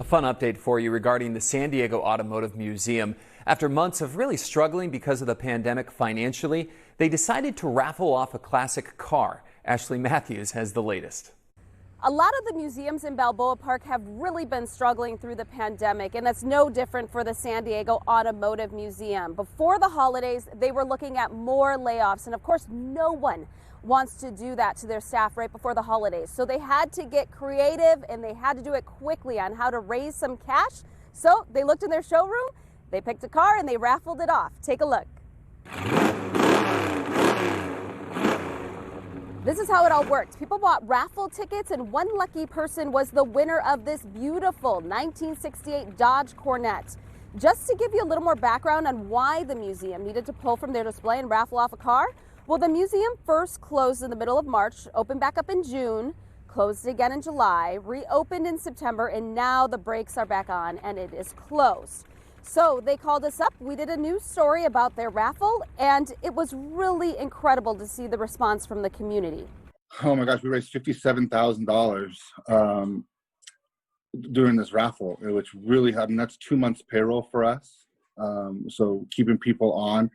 fun update for you regarding the San Diego Automotive Museum. After months of really struggling because of the pandemic financially, they decided to raffle off a classic car. Ashley Matthews has the latest. A lot of the museums in Balboa Park have really been struggling through the pandemic, and that's no different for the San Diego Automotive Museum. Before the holidays, they were looking at more layoffs, and of course, no one wants to do that to their staff right before the holidays. So they had to get creative, and they had to do it quickly on how to raise some cash. So they looked in their showroom, they picked a car, and they raffled it off. Take a look. This is how it all worked. People bought raffle tickets, and one lucky person was the winner of this beautiful 1968 Dodge Corvette. Just to give you a little more background on why the museum needed to pull from their display and raffle off a car, well, the museum first closed in the middle of March, opened back up in June, closed again in July, reopened in September, and now the brakes are back on and it is closed. So they called us up. We did a news story about their raffle, and it was really incredible to see the response from the community. Oh my gosh, we raised $57,000 during this raffle, which really had, and that's 2 months payroll for us. So keeping people on,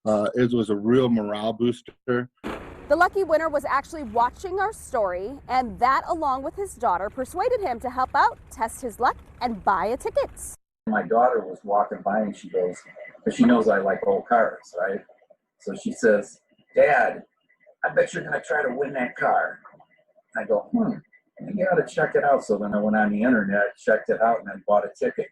it was a real morale booster. The lucky winner was actually watching our story, and that, along with his daughter, persuaded him to help out, test his luck, and buy a ticket. My daughter was walking by and she goes, because she knows I like old cars, right? So she says, "Dad, I bet you're going to try to win that car." I go, you got to check it out. So then I went on the internet, checked it out, and then bought a ticket.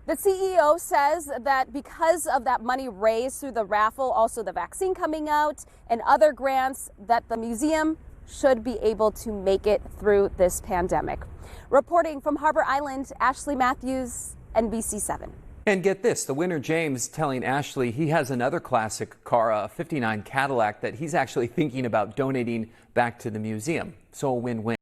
The CEO says that because of that money raised through the raffle, also the vaccine coming out and other grants, that the museum should be able to make it through this pandemic. Reporting from Harbor Island, Ashley Matthews, NBC 7. And get this, the winner James telling Ashley he has another classic car, a '59 Cadillac, that he's actually thinking about donating back to the museum. So a win-win.